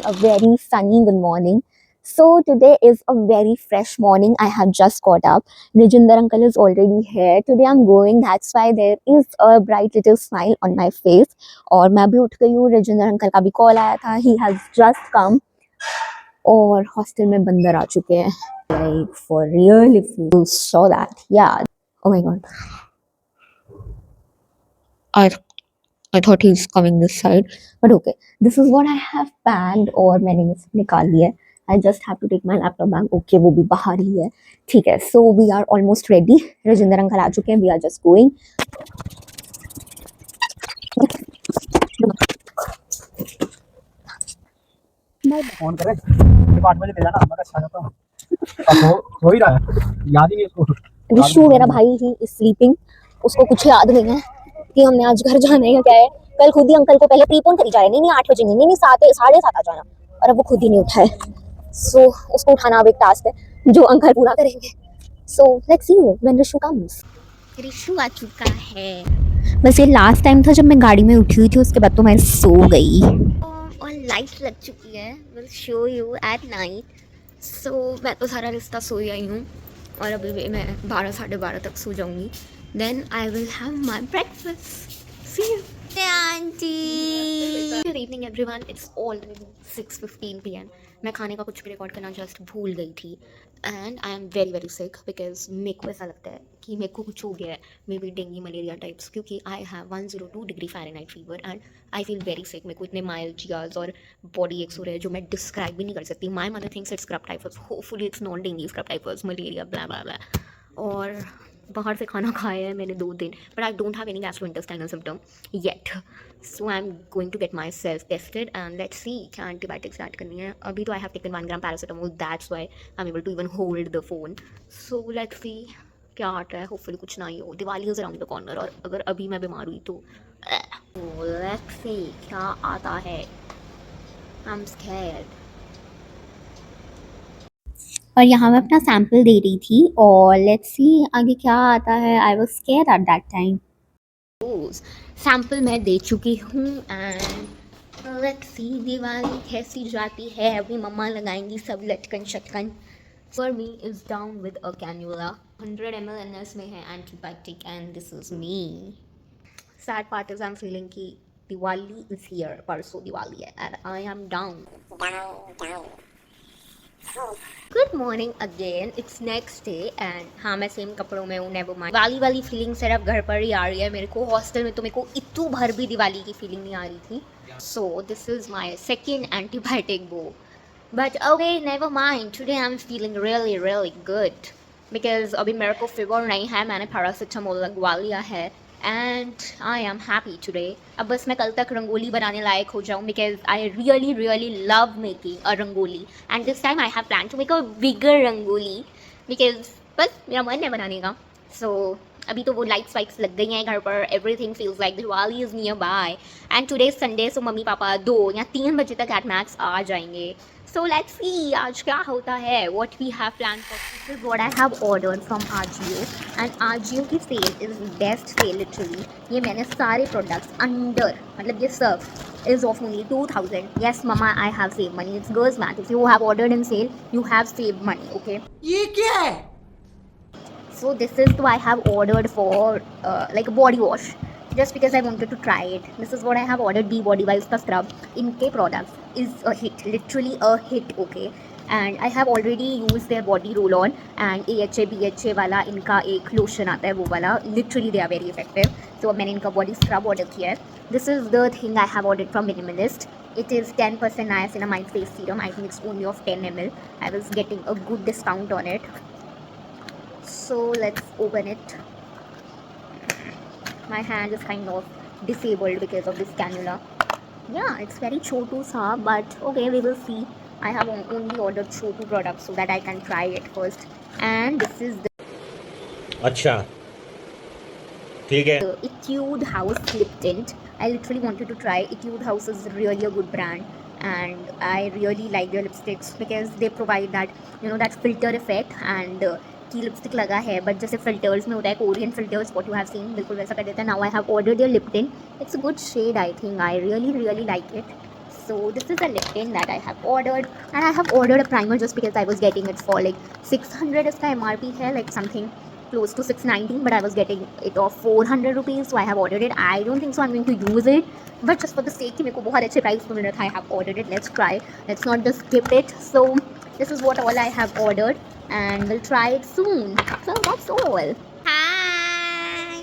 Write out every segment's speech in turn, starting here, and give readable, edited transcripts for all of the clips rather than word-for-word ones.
a very sunny good morning. So today is a very fresh morning. I have just got up. Rajinder uncle is already here. Today I'm going. That's why there is a bright little smile on my face. और मैं भी उठ गई हूँ. Rajinder uncle का भी call आया था. He has just come. और hostel में बंदर आ चुके हैं. Like for real, if you saw that, yeah. Oh my god. I thought he's coming this side, but okay. This is what I have packed और मैंने ये सब निकाल लिया है. I just have to take my laptop bag. Okay, वो भी बाहर ही है. ठीक है. So we are almost ready. Rajendra uncle आ चुके हैं. We are just going. Phone करे 8 बजे ले जाना. मैं अच्छा जाता हूँ. अब हो ही रहा है. याद ही नहीं उसको. विशु मेरा भाई ही is sleeping. उसको कुछ याद नहीं है कि हमने आज घर जाना है या क्या है. कल खुद ही अंकल को पहले प्रीपोन करी जा रहे. नहीं 8 बजे नहीं 7:30 आ जाना. और अब वो खुद ही नहीं उठा है. सो उसको उठाना अब एक टास्क है जो अंकल पूरा करेंगे. So let's see when Rishu comes. Rishu आ चुका है. बस ये लास्ट टाइम था जब मैं गाड़ी में उठी हुई थी. उसके बाद तो मैं सो गई और लाइट लग चुकी है. Will show you at night. So मैं तो सारा रिश्ता सो आई हूँ और अभी भी मैं 12-12:30 तक सो जाऊँगी. Then I will have my breakfast. See you aunty. Good evening everyone. It's already 6:15 PM. मैं खाने का कुछ भी रिकॉर्ड करना जस्ट भूल गई थी. And I am very very sick because मेरे को ऐसा लगता है कि मेरे को कुछ हो गया है. Maybe dengue malaria types, क्योंकि I have 102 degree Fahrenheit fever and I feel very sick. मेरे को इतने माइल्जियाज और बॉडी एक्स हो रहे हैं जो मैं डिस्क्राइब भी नहीं कर सकती. My mother thinks it's scrub typhus. Hopefully it's not dengue, scrub typhus, malaria, blah blah blah. और बाहर से खाना खाया है मैंने 2 दिन, but I don't have any gastrointestinal symptom yet. So I am going to get myself tested and let's see क्या antibiotic start करनी है. अभी तो I have taken 1 gram paracetamol. That's why I am able to even hold the phone. So let's see क्या आता है. Hopefully कुछ ना ही हो. Diwali is around the corner और अगर अभी मैं बीमार हुई तो लेट्स सी क्या आता है. I am scared. और यहाँ मैं अपना सैम्पल दे रही थी और लेट्स सी आगे क्या आता है. I was scared at that time. Sample मैं दे चुकी हूँ एंड लेट्स सी दिवाली कैसी जाती है. अभी मम्मा लगाएंगी सब लटकन शटकन. For me is down with a cannula. 100 ml NS में है antibiotic and this is me. Sad part is I am feeling कि दिवाली इज हियर. परसों दिवाली है and I am down. Good morning again. It's next day and हाँ मैं same कपड़ों में हूँ. Never mind. दिवाली वाली फीलिंग सिर्फ घर पर ही आ रही है मेरे को. हॉस्टल में तो मेरे को इतू भर भी दिवाली की फीलिंग नहीं आ रही थी. So this is my second antibiotic बो. But okay never mind. Today I am feeling really really good because अभी मेरे को फीवर नहीं है. मैंने पैरासिटामोल लगवा लिया है and I am happy today. अब बस मैं कल तक रंगोली बनाने लायक हो जाऊँ because I really really love making a rangoli and this time I have plan to make a bigger rangoli because बस मेरा मन है बनाने का. सो अभी तो वो लाइट्स वाइट्स लग गई हैं घर पर. Everything feels like Diwali is near by and today Sunday. So mummy papa 2 या 3 बजे तक एट मैक्स आ जाएंगे. So let's see आज क्या होता है. What we have planned for. This is what I have ordered from Ajio and Ajio की sale is best sale literally. ये मैंने सारे products under मतलब ये सब is of only 2000. Yes mama, I have saved money. It's girls math. If you have ordered in sale, you have saved money. Okay. ये क्या है? So this is what I have ordered for like a body wash. Just because I wanted to try it. This is what I have ordered. Be Body by उसका scrub. इनके products is a hit. Literally a hit. Okay. And I have already used their body roll on and AHA BHA वाला इनका एक lotion आता है वो वाला. Literally they are very effective. So मैंने इनका body scrub order किया है. This is the thing I have ordered from Minimalist. It is 10% niacinamide face serum. I think it's only of 10 ml. I was getting a good discount on it. So let's open it. My hand is kind of disabled because of this cannula. Yeah, it's very chotu sa, but okay, we will see. I have only ordered chotu products so that I can try it first. And this is the अच्छा ठीक है. Etude House lip tint. I literally wanted to try. Etude House is really a good brand and I really like their lipsticks because they provide that that filter effect and की lipstick लगा है but जैसे filters में होता है Korean filters what you have seen बिल्कुल वैसा कर देता है. Now I have ordered your lip tint. It's a good shade. I think I really really like it. So this is a lip tint that I have ordered, and I have ordered a primer just because I was getting it for like 600 इसका MRP है, like something close to 690, but I was getting it off 400 rupees, so I have ordered it. I don't think so I'm going to use it, but just for the sake कि मेरे को बहुत अच्छे price पे मिल रहा था, I have ordered it. Let's try. Let's not just skip it. So this is what all I have ordered, and we'll try it soon. So that's all. Hi.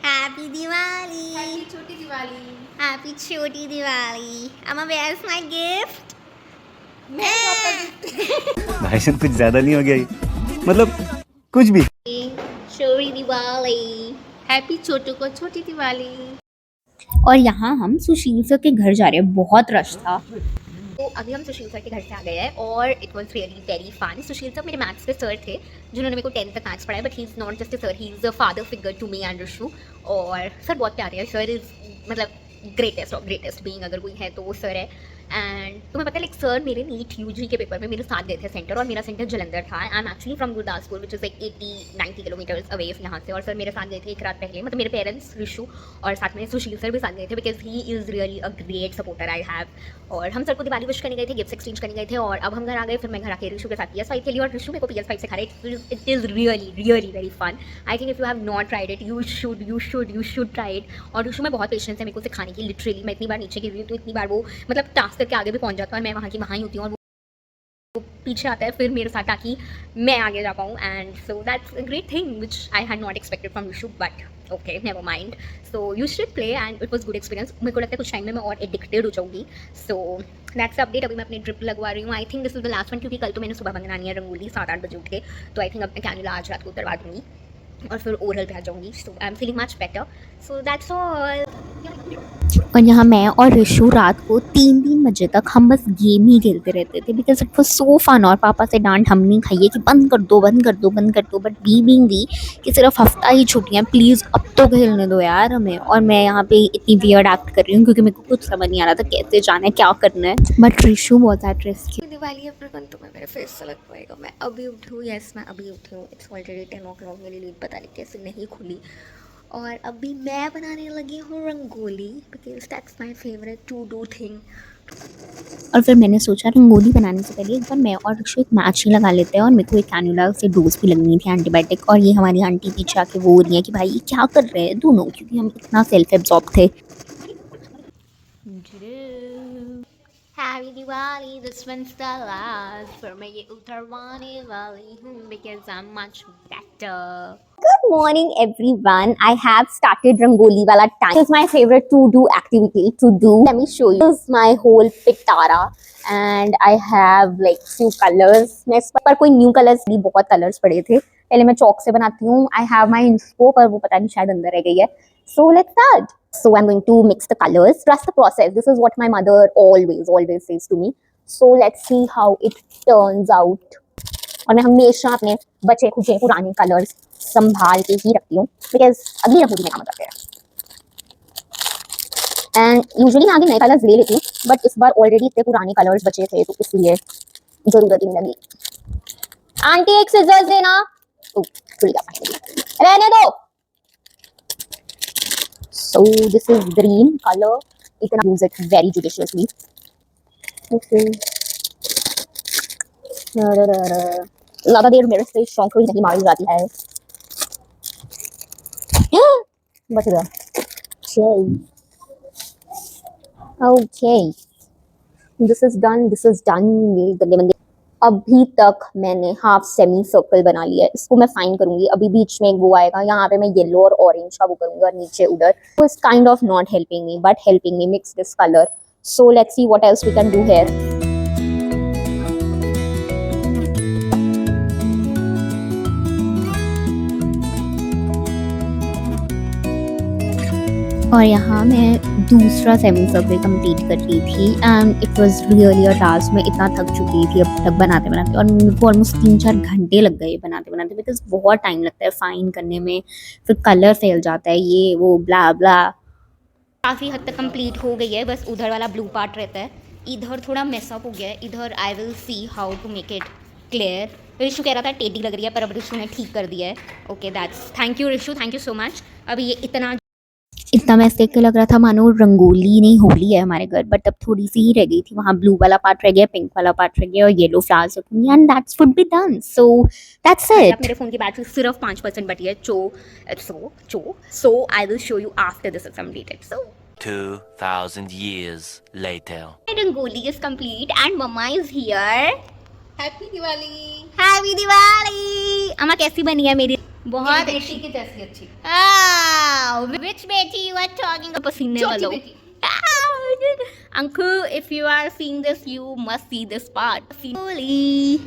Happy Diwali. Happy छोटी Diwali. Happy Choti Diwali. Amma, where's my gift? मैं आपका gift भाई साहब कुछ ज्यादा नहीं हो गया ये? मतलब कुछ भी। Choti Diwali. हैप्पी छोटू को छोटी दिवाली। और यहाँ हम सुशील सर के घर जा रहे हैं, बहुत रश था। तो अभी हम सुशील सर के घर से आ गए हैं और it was really very fun. Sushil sir मेरे मैथ्स के सर थे जिन्होंने मेरे को 10th तक मैथ्स पढ़ाया, but he is not just a sir, he is a father figure to me and Rishu. और सर बहुत प्यारे हैं, सर इज़ मतलब ग्रेटेस्ट ऑफ ग्रेटेस्ट बीइंग अगर कोई है तो वो सर है। एंड तुम्हें पता है लाइक सर मेरे नीट यूजी के पेपर में मेरे साथ गए थे सेंटर, और मेरा सेंटर जलंधर था। I am actually from Gurdaspur which is like 80-90 kilometres away यहाँ से। और सर मेरे साथ गए थे एक रात पहले, मतलब मेरे पेरेंट्स ऋषु और साथ में सुशील सर भी साथ गए थे, because he is really a great supporter I have. और हम सर को दिवाली विश करने गए थे, गिफ्ट एक्सचेंज करने गए थे, और अब हम घर आ गए। फिर मैं घर आके ऋषु के साथ PS5 खेली और ऋषु मेरे को PS5 सिखा रहे। It is really very fun. I think if you have not tried it you should try it. और ऋषु में बहुत पेशेंस है मेरे को सिखाने की। लिटरली मैं इतनी बार नीचे गिरी हूँ तो इतनी बार वो मतलब टास्क करके आगे भी पहुँच जाता है, और मैं वहाँ की वहाँ ही होती हूँ, और वो पीछे आता है फिर मेरे साथ ताकि मैं आगे जा पाऊँ। And so that's a great thing which I had not expected from Rishu, but okay never mind. So you should play and it was good experience. मेरे को लगता है कुछ टाइम में मैं और एडिक्टेड हो जाऊँगी। So that's update. अभी मैं अपनी ट्रिप लगवा रही हूँ। I think this is the last one, क्योंकि कल तो मैंने सुबह बनानी है रंगोली 7-8 बजे उठ के। तो आई थिंक अब मैं कैनुला आज रात को उतरवा दूँगी और फिर ओरल पे आ जाऊँगी। So I am feeling much better. So that's all. और यहाँ मैं और ऋषु रात को 3-3 बजे तक हम बस गेम ही खेलते रहते थे, because it was so fun. और पापा से डांट हम नहीं खाइए कि बंद कर दो बट वी बीइंग वी कि सिर्फ हफ्ता ही छुट्टियाँ, प्लीज़ अब तो खेलने दो यार हमें। और मैं यहाँ पे इतनी वियर्ड एक्ट कर रही हूँ क्योंकि मेरे को कुछ समझ नहीं आ रहा था कैसे जाना है, क्या करना है, बट ऋषु बहुत एट रिस्क। दिवाली अपन तो मेरे फेस से लग पाएगा। मैं अभी उठी हूँ, यस मैं अभी उठी हूँ। It's already 10 o'clock। मेरी नींद पता नहीं कैसे नहीं खुली, और अभी मैं बनाने लगी हूँ rangoli, because that's my favourite to do thing. और फिर मैंने सोचा रंगोली बनाने से पहले एक बार मैं और ऋषु एक मैच ही लगा लेते हैं। और मेरे को एक कैनुला से डोज भी लगनी थी, एंटीबायोटिक। और ये हमारी आंटी पीछे आके वो हो रही है कि भाई ये क्या कर रहे हैं दोनों, क्योंकि हम इतना सेल्फ एब्जॉर्ब थे। Happy Diwali, this one's the last. फिर मैं ये उतरवाने वाली हूँ because I'm much better. Good morning everyone. I have started Rangoli wala time. This is my favorite to do activity to do. Let me show you. This is my whole piktara and I have like few colors. मैं इस पर कोई new colors नहीं, बहुत colors पड़े थे। पहले मैं चौक से बनाती हूँ। I have my inspo पर वो पता नहीं शायद अंदर रह गई है। So let's start. So I'm going to mix the colors. Trust the process. This is what my mother always says to me. So let's see how it turns out. और मैं हमेशा अपने बचे खुचे पुराने कलर्स संभाल के ही रखती हूँ, बिकॉज अगली रंगोली में काम करते हैं। एंड यूजुअली मैं आगे नए कलर्स ले लेती हूँ, बट इस बार ऑलरेडी इतने पुराने कलर्स बचे थे तो इसलिए जरूरत ही नहीं लगी। आंटी एक सिजर्स देना। रहने दो। So this is green color. You can use it very judiciously. Okay. ज़्यादा देर मेरे से शौक हुई नहीं मारी जाती है। बच गया। Okay. This is done. गंदे अभी तक मैंने हाफ सेमी सर्कल बना लिया है। इसको मैं फाइन करूंगी। अभी बीच में एक वो आएगा, यहाँ पे मैं येलो और ऑरेंज का वो करूंगी, और नीचे उधर। So it's kind of not helping me, but helping me mix this color. So let's see what else we can do here. और यहाँ मैं दूसरा सेमी सर्कल कंप्लीट कर रही थी and it was really a task. मैं इतना थक चुकी थी अब तक बनाते बनाते, और मेरे को ऑलमोस्ट 3-4 घंटे लग गए बनाते बनाते, बिकॉज बहुत टाइम लगता है फाइन करने में, फिर कलर फैल जाता है, ये वो ब्ला ब्ला। काफ़ी हद तक कंप्लीट हो गई है, बस उधर वाला ब्लू पार्ट रहता है, इधर थोड़ा मेसअप हो गया है। इधर I will see how to make it clear. Rishu कह रहा था टेढ़ी लग रही है, पर अब ऋषु ने ठीक कर दिया है। Okay that's thank you Rishu, thank you so much. अभी ये इतना एकदम ऐसे देख के लग रहा था मानो रंगोली नहीं होली है हमारे घर, बट अब थोड़ी सी ही रह गई थी। वहाँ ब्लू वाला पार्ट रह गया, पिंक वाला पार्ट रह गया और येलो फ्लावर्स रखूंगी and that's would be done. So that's it. मेरे फोन की बैटरी सिर्फ 5% बची है। So I will show you after this is completed. So 2000 years later. Rangoli is complete and मम्मा is here. Happy Diwali. Happy Diwali. अम्मा कैसी बनी है मेरी? बहुत बेटी की जैसी अच्छी। विच बेटी यू आर टॉकिंग? पसीने छोटी वालों। बेटी। Uncle, if you are seeing this, you must see this part. Slowly.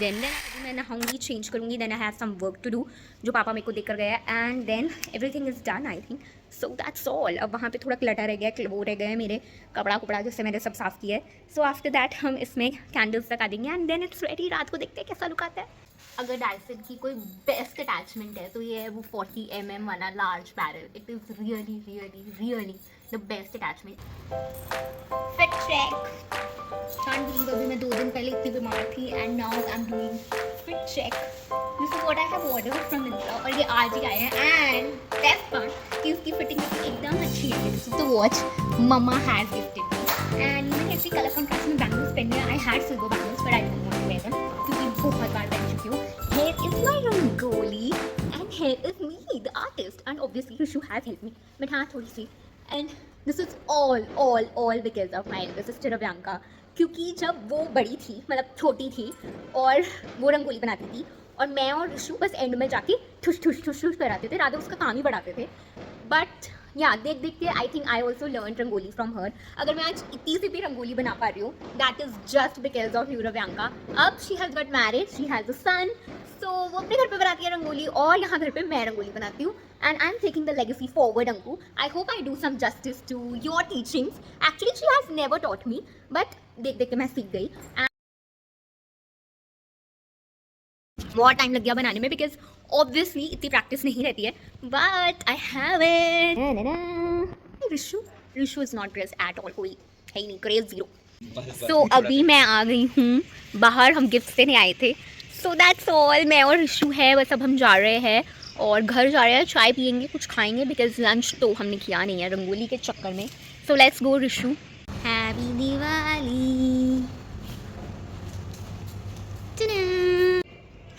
Then मैं नहाऊंगी, चेंज करूंगी, then I have some work to do जो पापा मेरे को देकर गया and then everything is done I think. So that's all. अब वहाँ पे थोड़ा क्लटर रह गया, वो रह गया मेरे कपड़ा जिससे मैंने सब साफ़ किया है। So after that हम इसमें कैंडल्स लगा देंगे and then it's ready। रात को देखते हैं कैसा लुक आता है। अगर डायसिड की कोई बेस्ट अटैचमेंट है तो ये है वो 40 mm वाला large barrel. It is really the best attachment. Fit check. can't believe अभी मैं 2 दिन पहले इतनी बीमार थी and now I'm doing fit check. This is what I have ordered from Myntra और ये आज ही आया है and best part कि उसकी फिटिंग एकदम अच्छी है। This is the watch Mama has gifted me and मैंने ऐसी कलर कॉन्ट्रास्ट में बैंगल्स पहने हैं। I had silver bangles but I don't want to wear them क्योंकि बहुत बार पहन चुकी हूँ। Here is my rangoli and here is me the artist and obviously Rishu has helped me but हाँ थोड़ी सी and this is all because of my elder sister Avyanka क्योंकि जब वो बड़ी थी मतलब छोटी थी और वो रंगोली बनाती थी और मैं और ऋषु बस एंड में जाके ठुश कराते थे, राधा उसका काम ही बढ़ाते थे। बट या देख के आई think I also learn rangoli from her. अगर मैं आज इतनी सी भी रंगोली बना पा रही हूँ that is just because of you रव्यांका। अब she has got married, she has a son, so वो अपने घर पे बनाती है रंगोली और यहाँ घर पे मैं रंगोली बनाती हूँ and I'm taking the legacy forward, Anku. I hope I do some justice to your teachings. Actually, she has never taught me, but देख के मैं सीख गई। बहुत टाइम लग गया बनाने में because obviously इतनी प्रैक्टिस नहीं रहती है, but I have it. Rishu is not dressed at all, कोई है ही नहीं, craze zero. So अभी मैं आ गई हूँ बाहर, हम गिफ्ट देने आए थे। So that's all. मैं और ऋषु है बस, अब हम जा रहे हैं और घर जा रहे हैं, चाय पियेंगे, कुछ खाएंगे बिकॉज लंच तो हमने किया नहीं है रंगोली के चक्कर में। So let's go Rishu. Happy Diwali.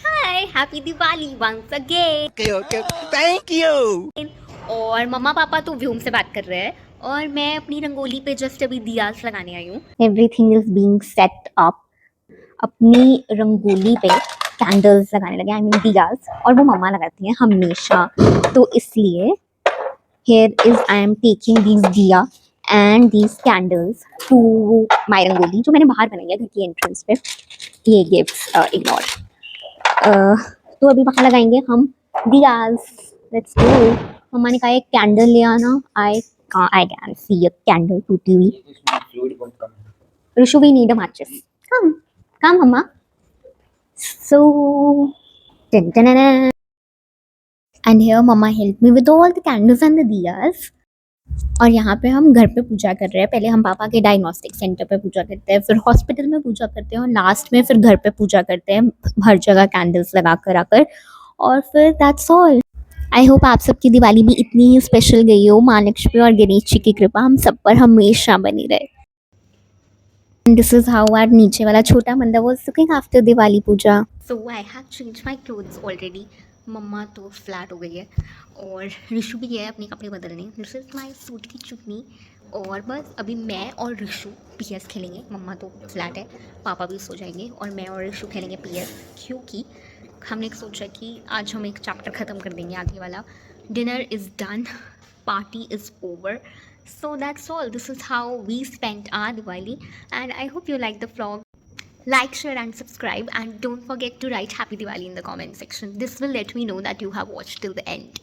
Hi, happy Diwali once again. Okay, thank you. और मम्मा पापा तो व्यूम से बात कर रहे हैं और मैं अपनी रंगोली पे जस्ट अभी दियास लगाने आई हूँ। Everything is being set up. अपनी रंगोली पे कैंडल्स लगाने लगे, आई मीन दियास, और वो मम्मा लगाती हैं हमेशा, तो इसलिए here is I am taking these diya and these candles to my rangoli जो मैंने बाहर बनाई है घर की एंट्रेंस पे। ये गिफ्ट्स इग्नोर। तो अभी वहाँ लगाएंगे हम दियास। Let's go. मम्मा ने कहा एक कैंडल ले आना। I can see a candle टूटी हुई। Rishu we need a matches. Come mamma. So, and here mama helped me with all the candles and the diyas. और यहाँ पे हम घर पे पूजा कर रहे हैं। पहले हम पापा के डायग्नोस्टिक सेंटर पे पूजा करते हैं, फिर हॉस्पिटल में पूजा करते हैं और लास्ट में फिर घर पे पूजा करते हैं, हर जगह कैंडल्स लगा कर आकर। और फिर दैट्स ऑल। आई होप आप सबकी दिवाली भी इतनी ही स्पेशल गई हो। माँ लक्ष्मी और गणेश जी की कृपा हम सब पर हमेशा बनी रहे। And this is how our नीचे वाला छोटा बंदा was looking after Diwali Puja. So I have changed my clothes already. मम्मा तो फ्लैट हो गई है और ऋषु भी है अपने कपड़े बदलने। This is my सूट की चुन्नी और बस अभी मैं और ऋषु PS खेलेंगे। मम्मा तो फ्लैट है, पापा भी सो जाएंगे और मैं और ऋषु खेलेंगे PS क्योंकि हमने सोचा कि आज हम एक चैप्टर ख़त्म कर देंगे आगे वाला। Dinner is done, party is over. So that's all. This is how we spent our Diwali and I hope you like the vlog. Like, share and subscribe and don't forget to write Happy Diwali in the comment section. This will let me know that you have watched till the end.